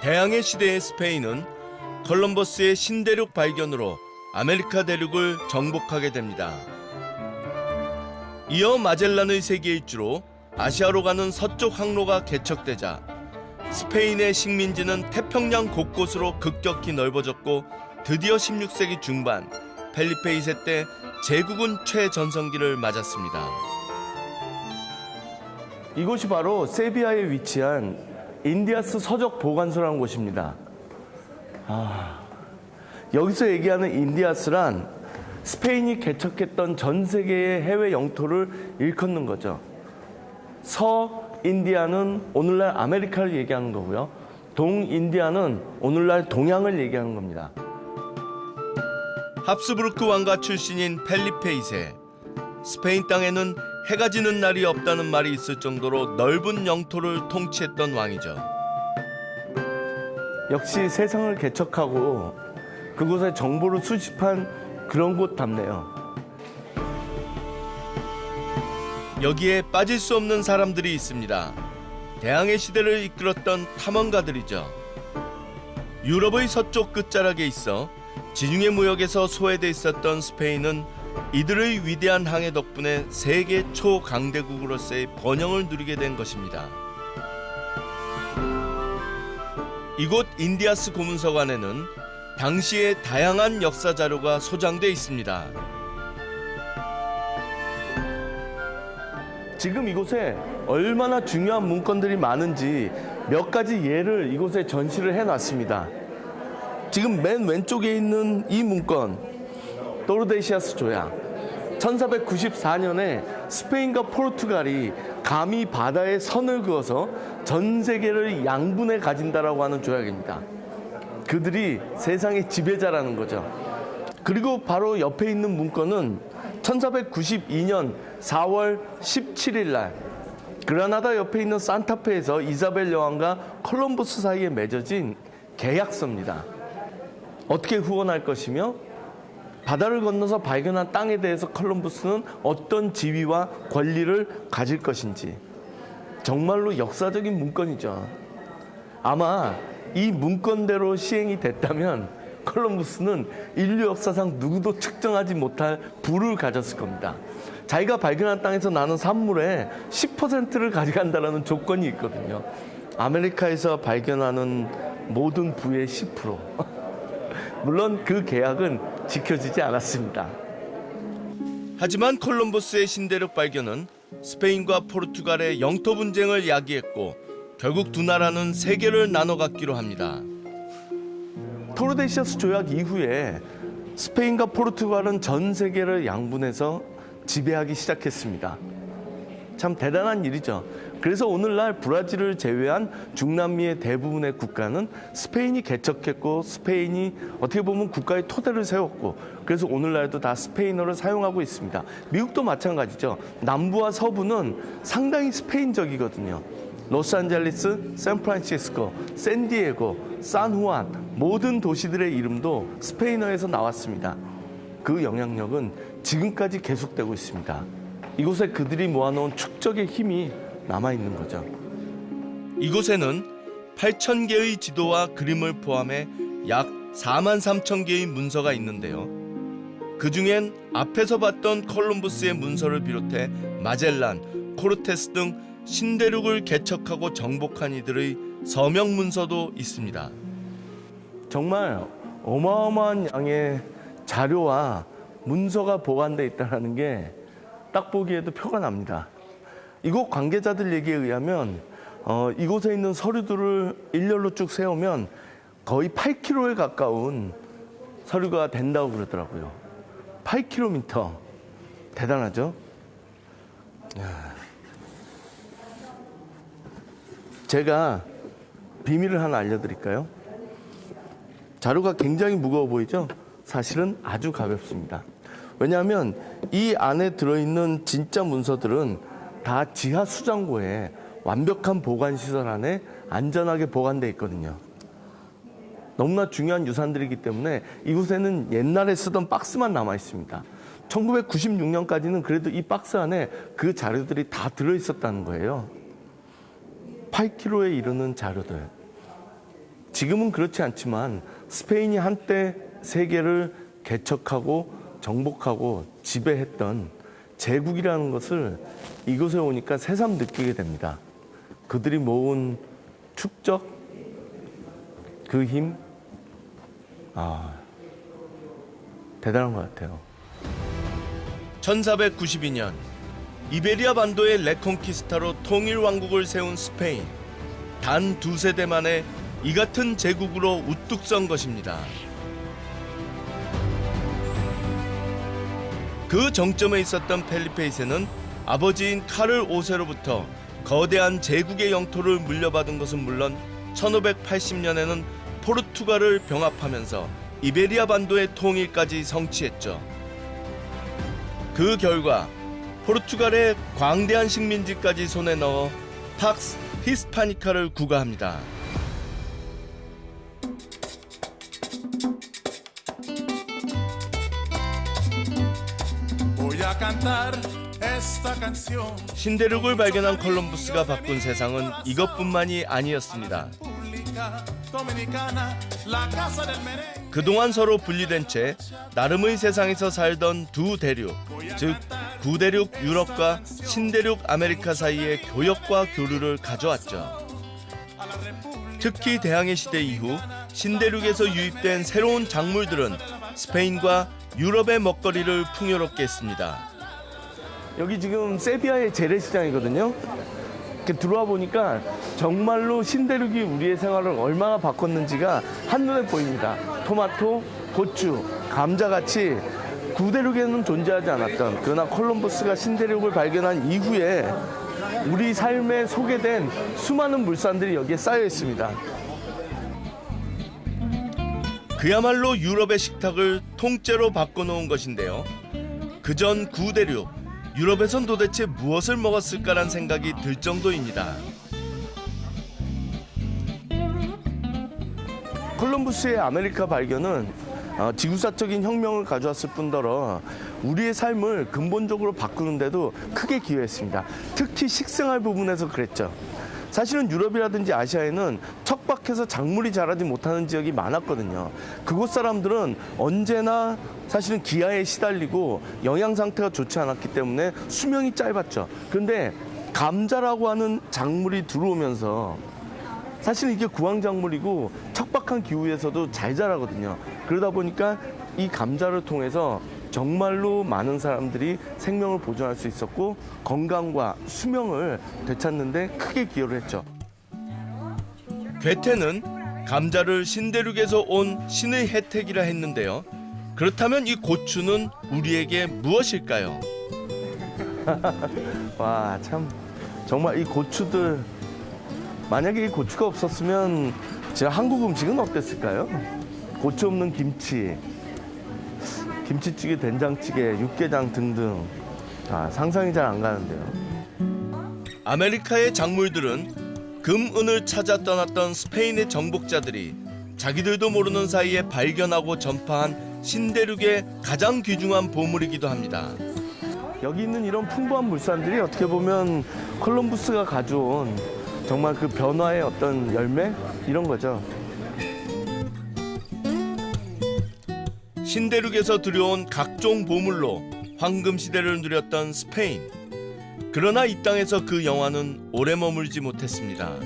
대항해 시대의 스페인은 콜럼버스의 신대륙 발견으로 아메리카 대륙을 정복하게 됩니다. 이어 마젤란의 세계 일주로 아시아로 가는 서쪽 항로가 개척되자 스페인의 식민지는 태평양 곳곳으로 급격히 넓어졌고 드디어 16세기 중반 펠리페 2세 때 제국은 최전성기를 맞았습니다. 이곳이 바로 세비야에 위치한 인디아스 서적 보관소라는 곳입니다. 여기서 얘기하는 인디아스란 스페인이 개척했던 전 세계의 해외 영토를 일컫는 거죠. 서인디아는 오늘날 아메리카를 얘기하는 거고요. 동인디아는 오늘날 동양을 얘기하는 겁니다. 합스부르크 왕가 출신인 펠리페 2세. 스페인 땅에는 해가 지는 날이 없다는 말이 있을 정도로 넓은 영토를 통치했던 왕이죠. 역시 세상을 개척하고 그곳에 정보를 수집한 그런 곳답네요. 여기에 빠질 수 없는 사람들이 있습니다. 대항해 시대를 이끌었던 탐험가들이죠. 유럽의 서쪽 끝자락에 있어 지중해 무역에서 소외돼 있었던 스페인은 이들의 위대한 항해 덕분에 세계 초강대국으로서의 번영을 누리게 된 것입니다. 이곳 인디아스 고문서관에는 당시의 다양한 역사 자료가 소장돼 있습니다. 지금 이곳에 얼마나 중요한 문건들이 많은지 몇 가지 예를 이곳에 전시를 해놨습니다. 지금 맨 왼쪽에 있는 이 문건, 토르데시아스 조약. 1494년에 스페인과 포르투갈이 감히 바다에 선을 그어서 전 세계를 양분해 가진다라고 하는 조약입니다. 그들이 세상의 지배자라는 거죠. 그리고 바로 옆에 있는 문건은 1492년 4월 17일 날 그라나다 옆에 있는 산타페에서 이사벨 여왕과 콜럼버스 사이에 맺어진 계약서입니다. 어떻게 후원할 것이며 바다를 건너서 발견한 땅에 대해서 콜럼버스는 어떤 지위와 권리를 가질 것인지 정말로 역사적인 문건이죠. 아마 이 문건대로 시행이 됐다면 콜럼버스는 인류 역사상 누구도 측정하지 못할 부를 가졌을 겁니다. 자기가 발견한 땅에서 나는 산물의 10%를 가져간다는 조건이 있거든요. 아메리카에서 발견하는 모든 부의 10%. 물론 그 계약은 지켜지지 않았습니다. 하지만 콜럼버스의 신대륙 발견은 스페인과 포르투갈의 영토 분쟁을 야기했고 결국 두 나라는 세계를 나눠 갖기로 합니다. 토르데시아스 조약 이후에 스페인과 포르투갈은 전 세계를 양분해서 지배하기 시작했습니다. 참 대단한 일이죠. 그래서 오늘날 브라질을 제외한 중남미의 대부분의 국가는 스페인이 개척했고 스페인이 어떻게 보면 국가의 토대를 세웠고 그래서 오늘날도 다 스페인어를 사용하고 있습니다. 미국도 마찬가지죠. 남부와 서부는 상당히 스페인적이거든요. 로스안젤레스, 샌프란시스코, 샌디에고, 산후안 모든 도시들의 이름도 스페인어에서 나왔습니다. 그 영향력은 지금까지 계속되고 있습니다. 이곳에 그들이 모아놓은 축적의 힘이 남아있는 거죠. 이곳에는 8,000개의 지도와 그림을 포함해 약 43,000개의 문서가 있는데요. 그중엔 앞에서 봤던 콜럼버스의 문서를 비롯해 마젤란, 코르테스 등 신대륙을 개척하고 정복한 이들의 서명 문서도 있습니다. 정말 어마어마한 양의 자료와 문서가 보관돼 있다는 게 딱 보기에도 표가 납니다. 이곳 관계자들 얘기에 의하면 이곳에 있는 서류들을 일렬로 쭉 세우면 거의 8km에 가까운 서류가 된다고 그러더라고요. 8km. 대단하죠? 제가 비밀을 하나 알려드릴까요? 자료가 굉장히 무거워 보이죠? 사실은 아주 가볍습니다. 왜냐하면 이 안에 들어있는 진짜 문서들은 다 지하 수장고에 완벽한 보관시설 안에 안전하게 보관되어 있거든요. 너무나 중요한 유산들이기 때문에 이곳에는 옛날에 쓰던 박스만 남아 있습니다. 1996년까지는 그래도 이 박스 안에 그 자료들이 다 들어있었다는 거예요. 8kg에 이르는 자료들. 지금은 그렇지 않지만 스페인이 한때 세계를 개척하고 정복하고 지배했던 제국이라는 것을 이곳에 오니까 새삼 느끼게 됩니다. 그들이 모은 축적, 그 힘, 대단한 것 같아요. 1492년 이베리아 반도의 레콩키스타로 통일 왕국을 세운 스페인. 단 2세대 만에 이 같은 제국으로 우뚝 선 것입니다. 그 정점에 있었던 펠리페 2세는 아버지인 카를 5세로부터 거대한 제국의 영토를 물려받은 것은 물론 1580년에는 포르투갈을 병합하면서 이베리아 반도의 통일까지 성취했죠. 그 결과 포르투갈의 광대한 식민지까지 손에 넣어 팍스 히스파니카를 구가합니다. 신대륙을 발견한 콜럼부스가 바꾼 세상은 이것뿐만이 아니었습니다. 그동안 서로 분리된 채 나름의 세상에서 살던 두 대륙, 즉 구대륙 유럽과 신대륙 아메리카 사이의 교역과 교류를 가져왔죠. 특히 대항해 시대 이후 신대륙에서 유입된 새로운 작물들은 스페인과 유럽의 먹거리를 풍요롭게 했습니다. 여기 지금 세비야의 재래시장이거든요. 이렇게 들어와 보니까 정말로 신대륙이 우리의 생활을 얼마나 바꿨는지가 한눈에 보입니다. 토마토, 고추, 감자같이 구대륙에는 존재하지 않았던, 그러나 콜럼버스가 신대륙을 발견한 이후에 우리 삶에 소개된 수많은 물산들이 여기에 쌓여 있습니다. 그야말로 유럽의 식탁을 통째로 바꿔놓은 것인데요. 그전 구대륙, 유럽에선 도대체 무엇을 먹었을까란 생각이 들 정도입니다. 콜럼부스의 아메리카 발견은 지구사적인 혁명을 가져왔을 뿐더러 우리의 삶을 근본적으로 바꾸는데도 크게 기여했습니다. 특히 식생활 부분에서 그랬죠. 사실은 유럽이라든지 아시아에는 척박해서 작물이 자라지 못하는 지역이 많았거든요. 그곳 사람들은 언제나 사실은 기아에 시달리고 영양 상태가 좋지 않았기 때문에 수명이 짧았죠. 그런데 감자라고 하는 작물이 들어오면서 사실은 이게 구황작물이고 척박한 기후에서도 잘 자라거든요. 그러다 보니까 이 감자를 통해서 정말로 많은 사람들이 생명을 보존할 수 있었고 건강과 수명을 되찾는 데 크게 기여를 했죠. 괴테는 감자를 신대륙에서 온 신의 혜택이라 했는데요. 그렇다면 이 고추는 우리에게 무엇일까요? 와, 참 정말 이 고추들, 만약에 이 고추가 없었으면 진짜 한국 음식은 어땠을까요? 고추 없는 김치, 김치찌개, 된장찌개, 육개장 등등 상상이 잘 안 가는데요. 아메리카의 작물들은 금, 은을 찾아 떠났던 스페인의 정복자들이 자기들도 모르는 사이에 발견하고 전파한 신대륙의 가장 귀중한 보물이기도 합니다. 여기 있는 이런 풍부한 물산들이 어떻게 보면 콜럼부스가 가져온 정말 그 변화의 어떤 열매? 이런 거죠. 신대륙에서 들여온 각종 보물로 황금 시대를 누렸던 스페인. 그러나 이 땅에서 그 영화는 오래 머물지 못했습니다.